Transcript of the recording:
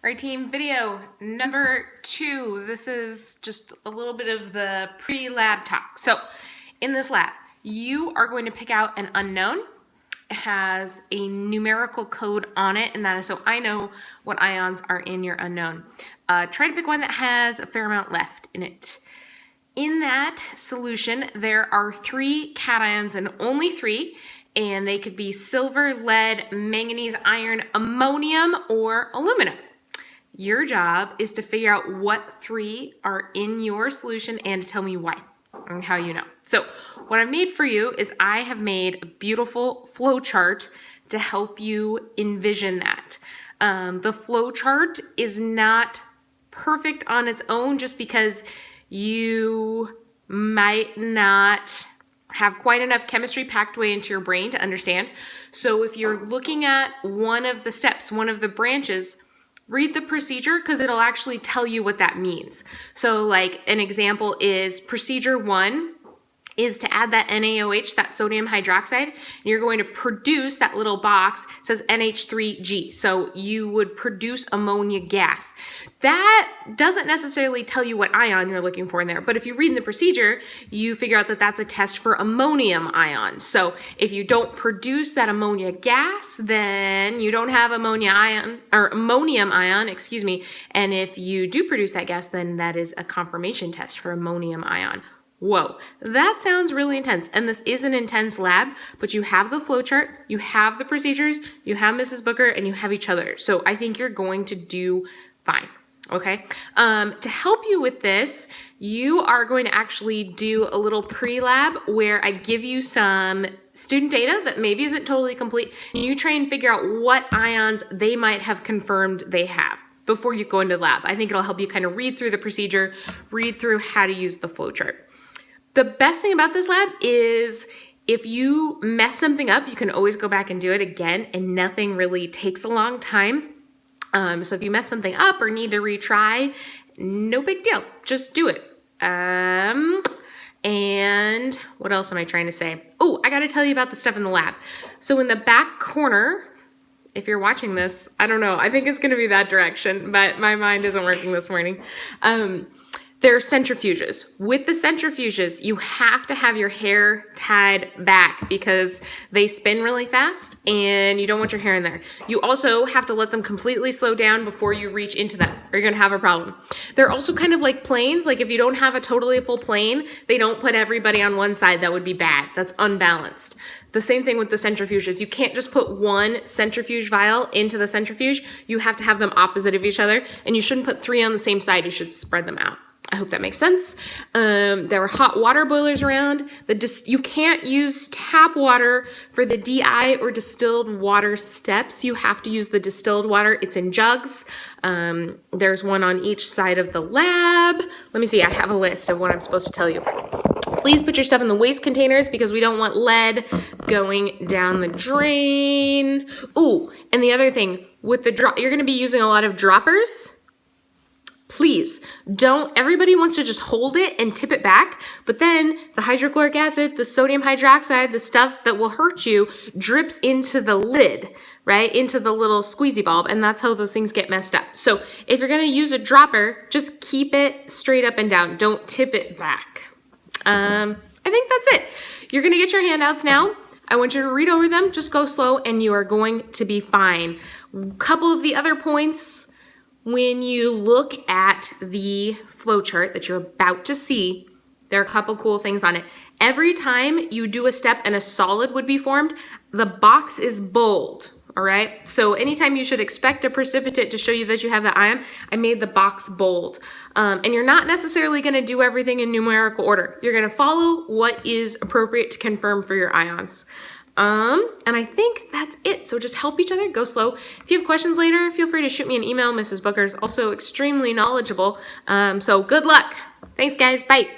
All right, team, video number 2. This is just a little bit of the pre-lab talk. So in this lab, you are going to pick out an unknown. It has a numerical code on it, and that is so I know what ions are in your unknown. Try to pick one that has a fair amount left in it. In that solution, there are 3 cations and only 3, and they could be silver, lead, manganese, iron, ammonium, or aluminum. Your job is to figure out what 3 are in your solution and to tell me why and how you know. So what I've made for you is I have made a beautiful flow chart to help you envision that. The flow chart is not perfect on its own just because you might not have quite enough chemistry packed away into your brain to understand. So if you're looking at one of the steps, one of the branches, read the procedure because it'll actually tell you what that means. So like an example is procedure 1 is to add that NaOH, that sodium hydroxide, and you're going to produce that little box, it says NH3G. So you would produce ammonia gas. That doesn't necessarily tell you what ion you're looking for in there, but if you read in the procedure, you figure out that that's a test for ammonium ion. So if you don't produce that ammonia gas, then you don't have ammonium ion, and if you do produce that gas, then that is a confirmation test for ammonium ion. Whoa, that sounds really intense. And this is an intense lab, but you have the flow chart, you have the procedures, you have Mrs. Booker, and you have each other. So I think you're going to do fine, okay? To help you with this, you are going to actually do a little pre-lab where I give you some student data that maybe isn't totally complete, and you try and figure out what ions they might have confirmed they have before you go into the lab. I think it'll help you kind of read through the procedure, read through how to use the flow chart. The best thing about this lab is if you mess something up, you can always go back and do it again, and nothing really takes a long time. So if you mess something up or need to retry, no big deal, just do it. And what else am I trying to say? Oh, I gotta tell you about the stuff in the lab. So in the back corner, if you're watching this, I don't know, I think it's gonna be that direction, but my mind isn't working this morning. There are centrifuges. With the centrifuges, you have to have your hair tied back because they spin really fast and you don't want your hair in there. You also have to let them completely slow down before you reach into them or you're gonna have a problem. They're also kind of like planes. Like if you don't have a totally full plane, they don't put everybody on one side. That would be bad. That's unbalanced. The same thing with the centrifuges. You can't just put one centrifuge vial into the centrifuge. You have to have them opposite of each other, and you shouldn't put 3 on the same side. You should spread them out. I hope that makes sense. There are hot water boilers around. You can't use tap water for the DI or distilled water steps. You have to use the distilled water. It's in jugs. There's one on each side of the lab. Let me see, I have a list of what I'm supposed to tell you. Please put your stuff in the waste containers because we don't want lead going down the drain. Ooh, and the other thing, with the you're gonna be using a lot of droppers. Please don't, everybody wants to just hold it and tip it back, but then the hydrochloric acid, the sodium hydroxide, the stuff that will hurt you drips into the lid, right? Into the little squeezy bulb, and that's how those things get messed up. So if you're gonna use a dropper, just keep it straight up and down. Don't tip it back. I think that's it. You're gonna get your handouts now. I want you to read over them, just go slow, and you are going to be fine. A couple of the other points, when you look at the flow chart that you're about to see, there are a couple cool things on it. Every time you do a step and a solid would be formed, the box is bold, all right? So anytime you should expect a precipitate to show you that you have the ion, I made the box bold. And you're not necessarily gonna do everything in numerical order. You're gonna follow what is appropriate to confirm for your ions. And I think that's it. So just help each other, go slow. If you have questions later, feel free to shoot me an email. Mrs. Booker is also extremely knowledgeable. So good luck. Thanks guys, bye.